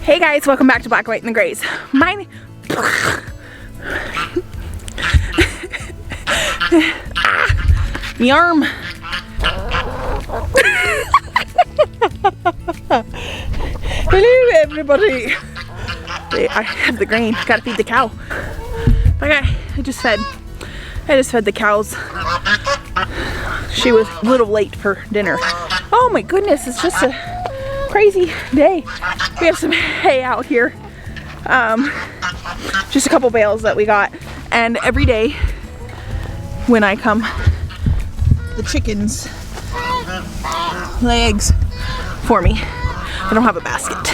Hey guys, welcome back to Black, White, and the Grays. My my arm. Hello everybody. I have the grain. Gotta feed the cow. Okay, I just fed the cows. She was a little late for dinner. Oh my goodness, it's just a crazy day. We have some hay out here. Just a couple bales that we got. And every day when I come, the chickens lay eggs for me. I don't have a basket.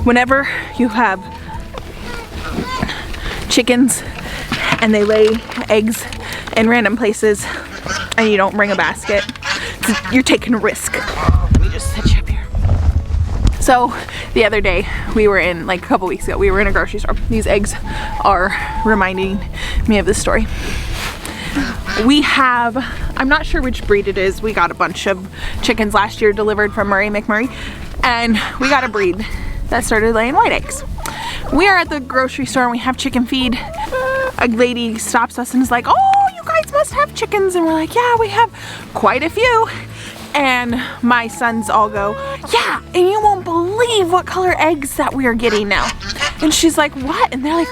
Whenever you have chickens and they lay eggs in random places and you don't bring a basket, you're taking a risk. Let me just set you up here. So the other day we were in, like a couple weeks ago, we were in a grocery store. These eggs are reminding me of this story. We have, I'm not sure which breed it is. We got a bunch of chickens last year delivered from Murray McMurray, and we got a breed that started laying white eggs. We are at the grocery store and we have chicken feed. A lady stops us and is like, oh, you guys must have chickens. And we're like, yeah, we have quite a few. And my sons all go, yeah, and you won't believe what color eggs that we are getting now. And she's like, what? And they're like,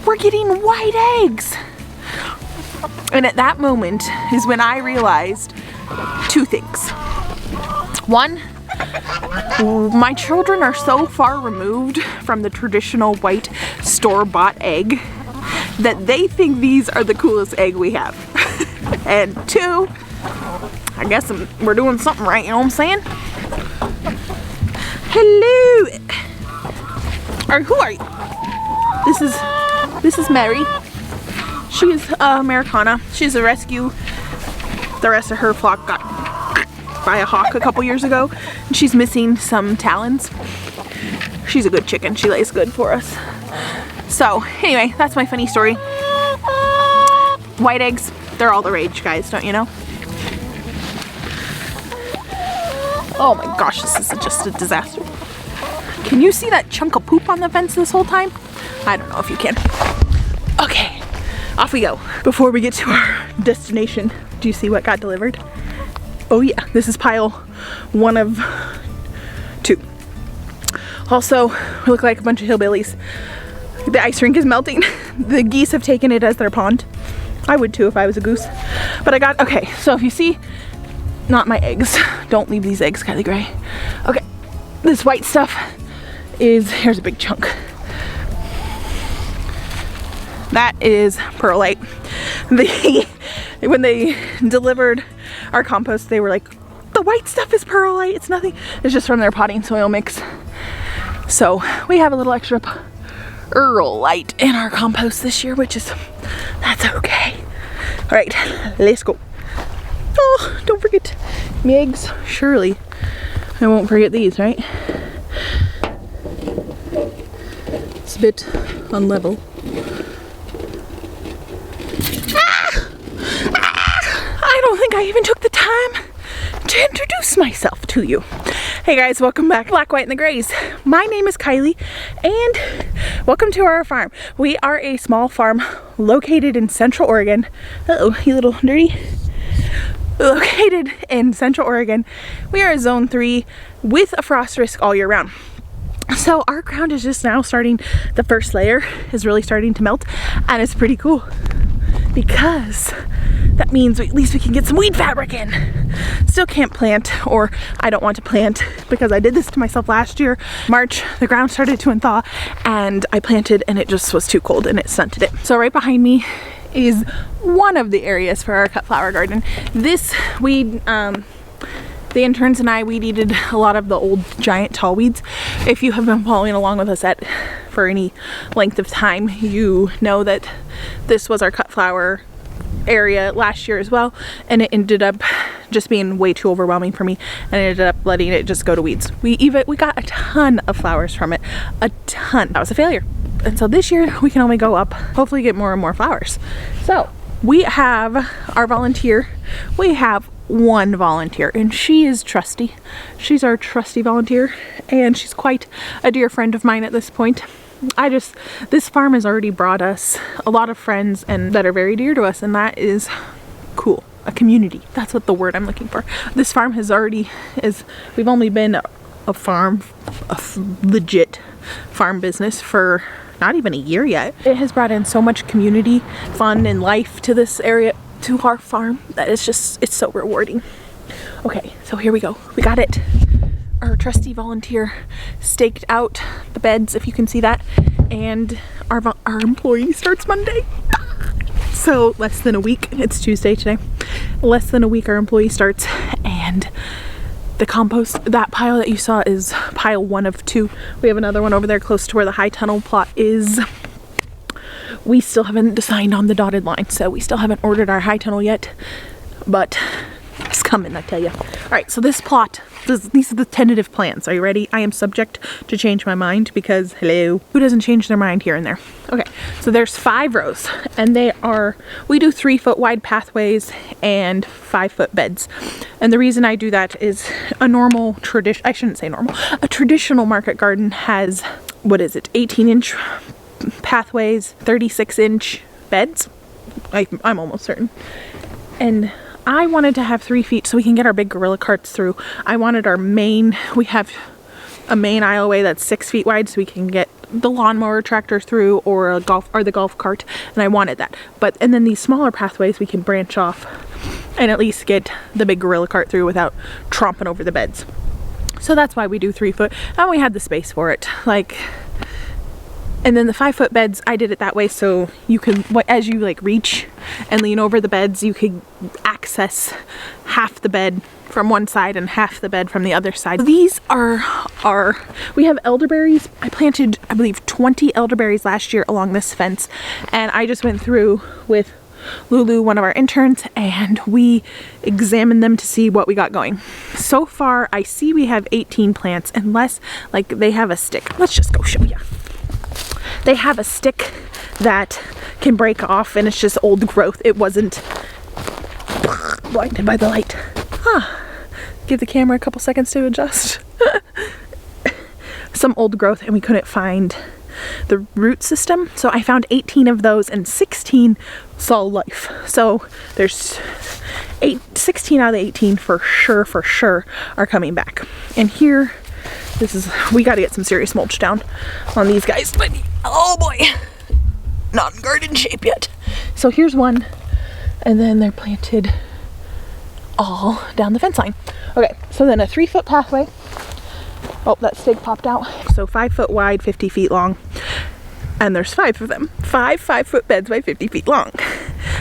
we're getting white eggs. And at that moment is when I realized two things. One, my children are so far removed from the traditional white store-bought egg that they think these are the coolest egg we have. And two, I guess we're doing something right, you know what I'm saying? Hello! Or who are you? This is Mary. She's Americana. She's a rescue. The rest of her flock got by a hawk a couple years ago, and she's missing some talons. She's a good chicken. She lays good for us. So anyway, that's my funny story. White eggs, they're all the rage, guys, don't you know? Oh my gosh, this is just a disaster. Can you see that chunk of poop on the fence this whole time? I don't know if you can. Okay, off we go. Before we get to our destination, do you see what got delivered? Oh yeah, this is pile 1 of 2. Also, we look like a bunch of hillbillies. The ice rink is melting. The geese have taken it as their pond. I would too if I was a goose. But I got, okay, so if you see, not my eggs. Don't leave these eggs, Kylie Gray. Okay, this white stuff is, here's a big chunk. That is perlite. When they delivered our compost, they were like, the white stuff is perlite, it's nothing. It's just from their potting soil mix. So we have a little extra perlite in our compost this year, which is, that's okay. All right, let's go. Oh, don't forget my eggs. Surely I won't forget these, right? It's a bit unlevel. I don't think I even took the time to introduce myself to you. Hey guys, welcome back. Black, White, and the Grays. My name is Kylie, and welcome to our farm. We are a small farm located in Central Oregon. Uh-oh, you little dirty. Located in Central Oregon. We are a zone 3 with a frost risk all year round. So our ground is just now starting, the first layer is really starting to melt, and it's pretty cool because that means at least we can get some weed fabric in. Still can't plant, or I don't want to plant because I did this to myself last year. March, the ground started to thaw and I planted and it just was too cold and it stunted it. So right behind me is one of the areas for our cut flower garden. This weed, the interns and I weed-eated a lot of the old giant tall weeds. If you have been following along with us for any length of time, you know that this was our cut flower area last year as well, and it ended up just being way too overwhelming for me, and I ended up letting it just go to weeds. We got a ton of flowers from it, a ton. That was a failure. And so this year we can only go up, hopefully get more and more flowers. So we have our volunteer, we have one volunteer, and she is trusty. She's our trusty volunteer, and she's quite a dear friend of mine at this point. This farm has already brought us a lot of friends and that are very dear to us, and that is cool. A community. That's what the word I'm looking for. This farm we've only been a legit farm business for not even a year yet. It has brought in so much community, fun, and life to this area, to our farm, that it's so rewarding. Okay, so here we go. We got it. Our trusty volunteer staked out the beds, if you can see that, and our employee starts Monday. So less than a week, it's Tuesday today, less than a week our employee starts, and the compost, that pile that you saw is pile 1 of 2. We have another one over there close to where the high tunnel plot is. We still haven't decided on the dotted line, so we still haven't ordered our high tunnel yet, but it's coming, I tell you. All right, so this plot, these are the tentative plans. Are you ready? I am subject to change my mind because, hello, who doesn't change their mind here and there? Okay, so there's 5 rows, and we do 3-foot wide pathways and 5-foot beds. And the reason I do that is a traditional market garden has, 18-inch pathways, 36-inch beds. I'm almost certain. And I wanted to have 3 feet so we can get our big gorilla carts through. I wanted we have a main aisleway that's 6 feet wide so we can get the lawnmower tractor through, or the golf cart, and I wanted that. And then these smaller pathways we can branch off and at least get the big gorilla cart through without tromping over the beds. So that's why we do 3 foot, and we had the space for it. And then the 5-foot beds, I did it that way so you can, as you reach and lean over the beds, you could access half the bed from one side and half the bed from the other side. These we have elderberries. I planted, I believe, 20 elderberries last year along this fence, and I just went through with Lulu, one of our interns, and we examined them to see what we got going. So far, I see we have 18 plants, unless they have a stick. Let's just go show you. They have a stick that can break off, and it's just old growth. It wasn't blinded by the light. Give the camera a couple seconds to adjust. Some old growth, and we couldn't find the root system. So I found 18 of those, and 16 saw life. So there's 16 out of the 18 for sure are coming back. And here, we got to get some serious mulch down on these guys, but oh boy, not in garden shape yet. So here's one, and then they're planted all down the fence line. Okay, so then a 3-foot pathway. Oh, that stake popped out. So 5 foot wide, 50 feet long, and there's 5 of them. 5-foot beds by 50 feet long.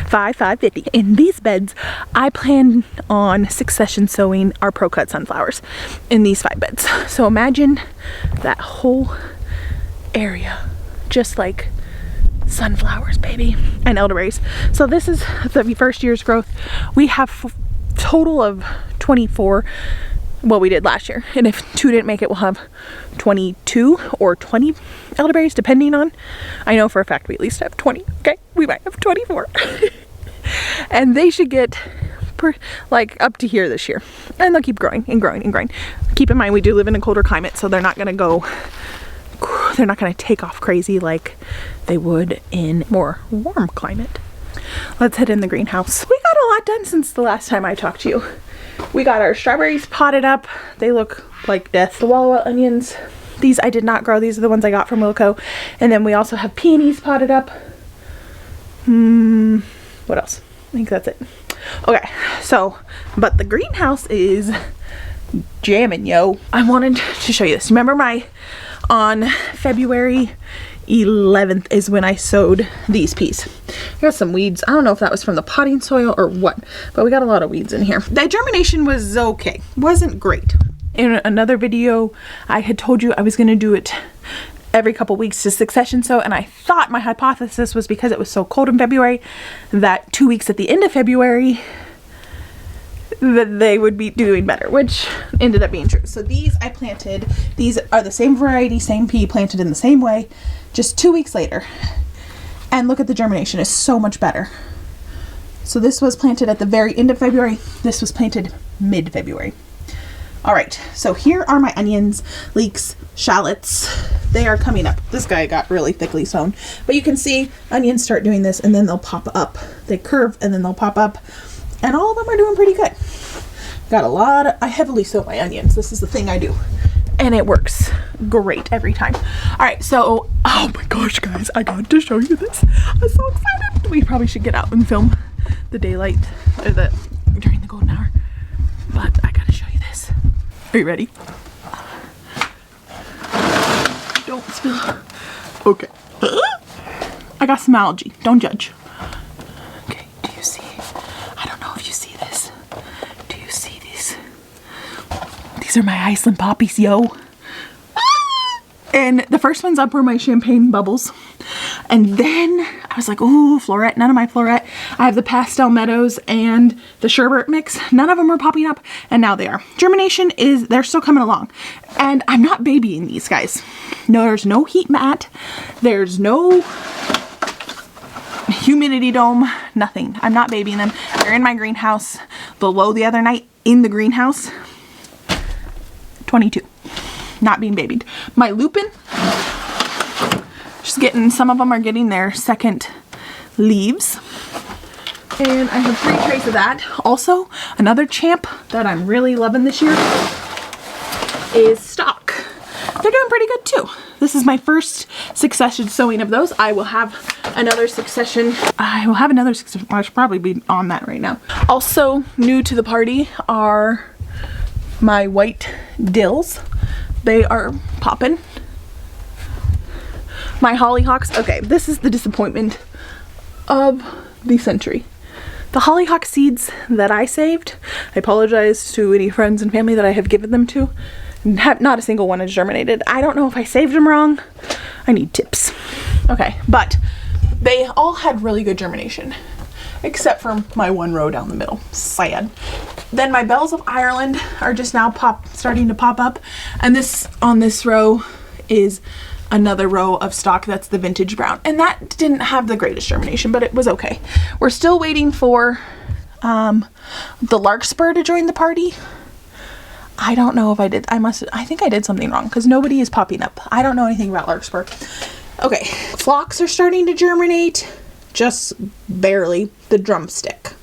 5, 50. In these beds, I plan on succession sowing our precut sunflowers in these 5 beds. So imagine that whole area just like sunflowers, baby, and elderberries. So this is the first year's growth. We have total of 24. Well, we did last year, and if 2 didn't make it, we'll have 22 or 20 elderberries, depending on. I know for a fact we at least have 20. Okay, we might have 24. And they should get up to here this year, and they'll keep growing and growing and growing. Keep in mind, we do live in a colder climate, so they're not going to take off crazy like they would in more warm climate. Let's head in the greenhouse. We got a lot done since the last time I talked to you. We got our strawberries potted up. They look like death. The walla walla onions, these I did not grow. These are the ones I got from Wilco. And then we also have peonies potted up. What else? I think that's it. Okay, so, but the greenhouse is jamming, yo. I wanted to show you this. Remember on February 11th is when I sowed these peas. We got some weeds. I don't know if that was from the potting soil or what, but we got a lot of weeds in here. The germination was okay. Wasn't great. In another video, I had told you I was going to do it every couple weeks to succession sow, and I thought my hypothesis was because it was so cold in February that 2 weeks at the end of February that they would be doing better, which ended up being true. So these I planted. These are the same variety, same pea, planted in the same way, just 2 weeks later. And look at the germination, it's so much better. So this was planted at the very end of February. This was planted mid-February. All right, so here are my onions, leeks, shallots. They are coming up. This guy got really thickly sown, but you can see onions start doing this and then they'll pop up. They curve and then they'll pop up, and all of them are doing pretty good. Got a lot of, I heavily sow my onions. This is the thing I do, and it works great every time. All right, so, oh my gosh, guys, I got to show you this. I'm so excited. We probably should get out and film the daylight, or during the golden hour, but I gotta show you this. Are you ready? Don't spill. Okay. I got some algae. Don't judge. Okay, do you see? I don't know if you see this. Do you see these? These are my Iceland poppies, yo. And the first ones up were my champagne bubbles. And then I was like, ooh, floret, none of my floret. I have the pastel meadows and the sherbet mix. None of them are popping up, and now they are. Germination is, they're still coming along. And I'm not babying these guys. No, there's no heat mat. There's no humidity dome, nothing. I'm not babying them. They're in my greenhouse. Below the other night in the greenhouse, 22. Not being babied. My lupin, just getting, some of them are getting their second leaves. And I have 3 trays of that. Also, another champ that I'm really loving this year is stock. They're doing pretty good too. This is my first succession sowing of those. I will have another succession. I should probably be on that right now. Also new to the party are my white dills. They are popping. My hollyhocks. Okay, this is the disappointment of the century. The hollyhock seeds that I saved, I apologize to any friends and family that I have given them to. Not a single one has germinated. I don't know if I saved them wrong. I need tips. Okay, but they all had really good germination, except for my one row down the middle. Sad. Then my bells of Ireland are just now starting to pop up, and this on this row is another row of stock. That's the vintage brown, and that didn't have the greatest germination, but it was okay. We're still waiting for the larkspur to join the party. I don't know if I did. I think I did something wrong because nobody is popping up. I don't know anything about larkspur. Okay, phlox are starting to germinate, just barely. The drumstick.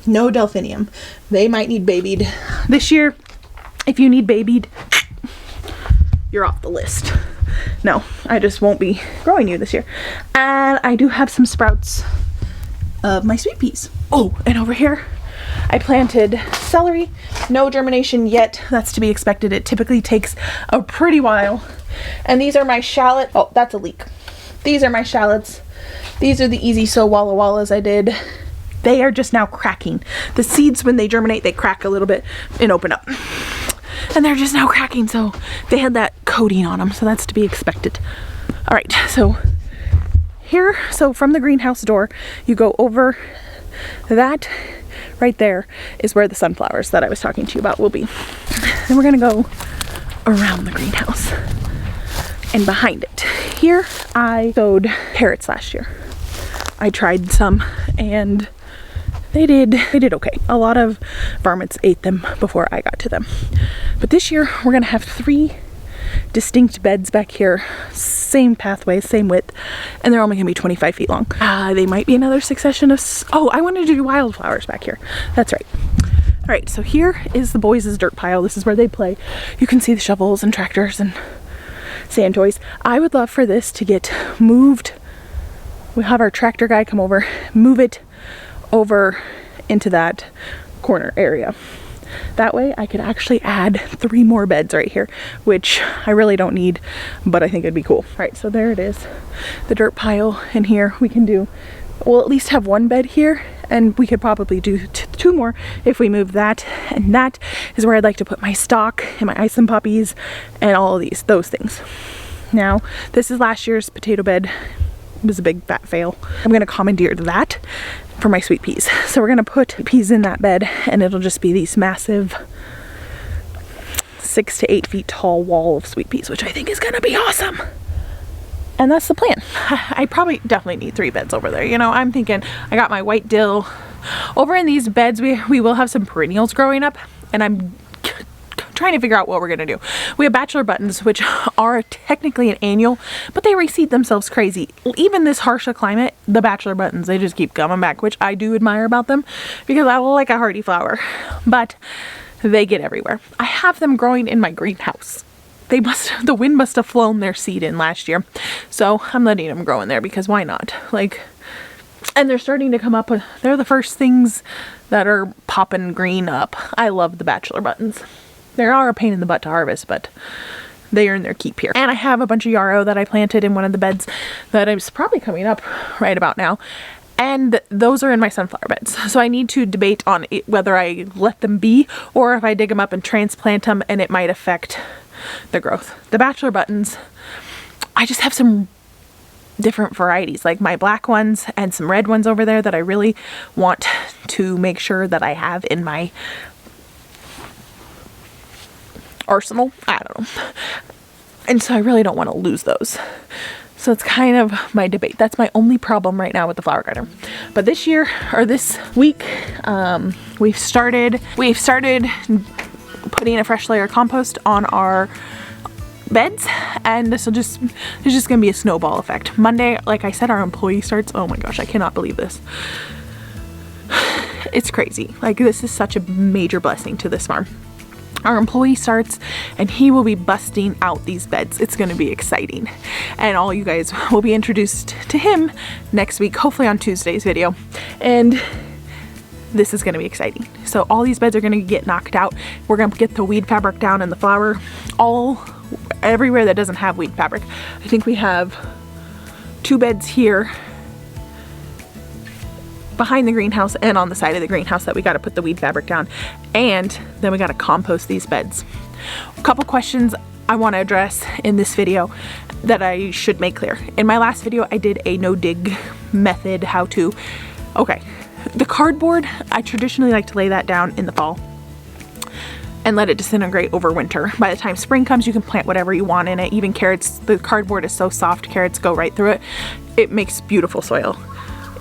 No delphinium. They might need babied. This year, if you need babied, you're off the list. No, I just won't be growing you this year. And I do have some sprouts of my sweet peas. Oh, and over here, I planted celery. No germination yet. That's to be expected. It typically takes a pretty while. And these are my shallot. Oh, that's a leek. These are my shallots. These are the easy sow walla wallas I did. They are just now cracking. The seeds, when they germinate, they crack a little bit and open up. And they're just now cracking, so they had that coating on them, so that's to be expected. All right, so here, so from the greenhouse door, you go over that. Right there is where the sunflowers that I was talking to you about will be. Then we're gonna go around the greenhouse and behind it. Here, I sowed carrots last year. I tried some and they did okay. A lot of varmints ate them before I got to them. But this year we're gonna have 3 distinct beds back here, same pathway, same width, and they're only gonna be 25 feet long. They might be another succession of, oh, I wanted to do wildflowers back here. That's right. All right, so here is the boys' dirt pile. This is where they play. You can see the shovels and tractors and sand toys. I would love for this to get moved. We'll have our tractor guy come over, move it over into that corner area. That way I could actually add 3 more beds right here, which I really don't need, but I think it'd be cool. All right, so there it is, the dirt pile, and here we can do, we'll at least have 1 bed here, and we could probably do 2 more if we move that, and that is where I'd like to put my stock and my Iceland poppies and all of those things. Now, this is last year's potato bed. It was a big fat fail. I'm gonna commandeer that for my sweet peas. So we're gonna put peas in that bed, and it'll just be these massive 6 to 8 feet tall wall of sweet peas, which I think is gonna be awesome. And that's the plan. I probably definitely need 3 beds over there. You know, I'm thinking I got my white dill, over in these beds, we will have some perennials growing up, and I'm trying to figure out what we're gonna do. We have bachelor buttons, which are technically an annual, but they reseed themselves crazy. Even this harsher climate, the bachelor buttons, they just keep coming back, which I do admire about them because I like a hardy flower, but they get everywhere. I have them growing in my greenhouse. The wind must have flown their seed in last year, so I'm letting them grow in there because why not? Like, and they're starting to come up. They're the first things that are popping green up. I love the bachelor buttons. They are a pain in the butt to harvest, but they earn their keep here. And I have a bunch of yarrow that I planted in one of the beds that is probably coming up right about now. And those are in my sunflower beds. So I need to debate on whether I let them be or if I dig them up and transplant them, and it might affect the growth. The bachelor buttons, I just have some different varieties, like my black ones and some red ones over there that I really want to make sure that I have in my arsenal. I don't know. And so I really don't want to lose those. So it's kind of my debate. That's my only problem right now with the flower garden. But this year, or this week, we've started putting a fresh layer of compost on our beds, and there's just gonna be a snowball effect. Monday, like I said, our employee starts. Oh my gosh, I cannot believe this. It's crazy. Like, this is such a major blessing to this farm. Our employee starts and he will be busting out these beds. It's going to be exciting, and all you guys will be introduced to him next week, hopefully on Tuesday's video, and this is going to be exciting. So all these beds are going to get knocked out. We're going to get the weed fabric down in the flower everywhere that doesn't have weed fabric. I think we have 2 beds here behind the greenhouse and on the side of the greenhouse that we got to put the weed fabric down, and then we got to compost these beds. A couple questions I want to address in this video that I should make clear. In my last video I did a no dig method, how to. Okay, the cardboard, I traditionally like to lay that down in the fall and let it disintegrate over winter. By the time spring comes, you can plant whatever you want in it, even carrots. The cardboard is so soft, carrots go right through it. It makes beautiful soil.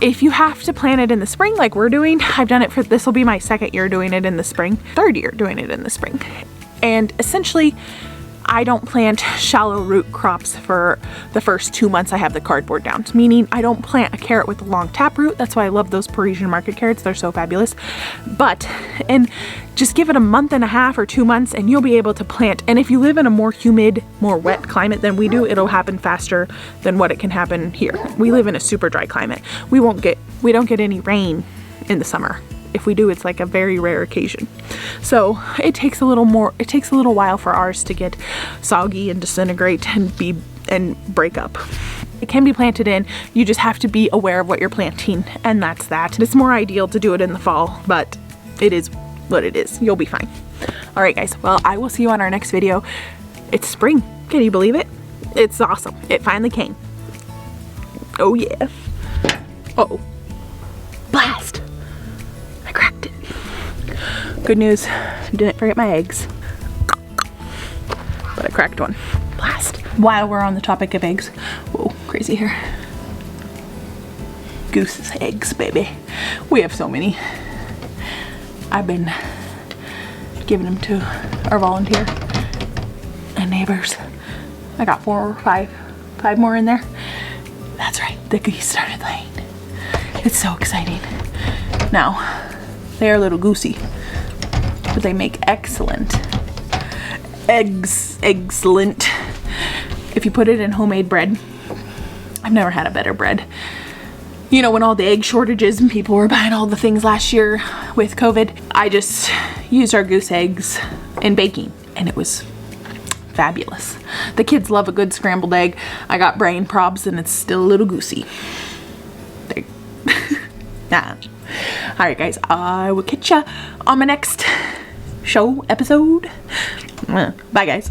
If you have to plant it in the spring like we're doing, I've done it for, this will be my 2nd year doing it in the spring, 3rd year doing it in the spring. And essentially, I don't plant shallow root crops for the first 2 months I have the cardboard down. Meaning I don't plant a carrot with a long taproot. That's why I love those Parisian market carrots. They're so fabulous. And just give it a month and a half or 2 months and you'll be able to plant. And if you live in a more humid, more wet climate than we do, it'll happen faster than what it can happen here. We live in a super dry climate. We don't get any rain in the summer. If we do, it's like a very rare occasion. So it takes a little while for ours to get soggy and disintegrate and break up. It can be planted in, you just have to be aware of what you're planting, and that's that. It's more ideal to do it in the fall, but it is what it is. You'll be fine. All right, guys, well, I will see you on our next video. It's spring. Can you believe it? It's awesome. It finally came. Oh yeah. Uh-oh. Blast. I cracked it. Good news, didn't forget my eggs. But I cracked one. Blast. While we're on the topic of eggs, whoa, crazy here. Goose's eggs, baby. We have so many. I've been giving them to our volunteer and neighbors. I got 4 or 5 more in there. That's right, the geese started laying. It's so exciting. Now, they are a little goosey, but they make excellent eggs. Excellent. If you put it in homemade bread, I've never had a better bread. You know, when all the egg shortages and people were buying all the things last year with COVID, I just used our goose eggs in baking, and it was fabulous. The kids love a good scrambled egg. I got brain probs and it's still a little goosey. Nah. Alright guys, I will catch ya on my next show episode. Bye guys.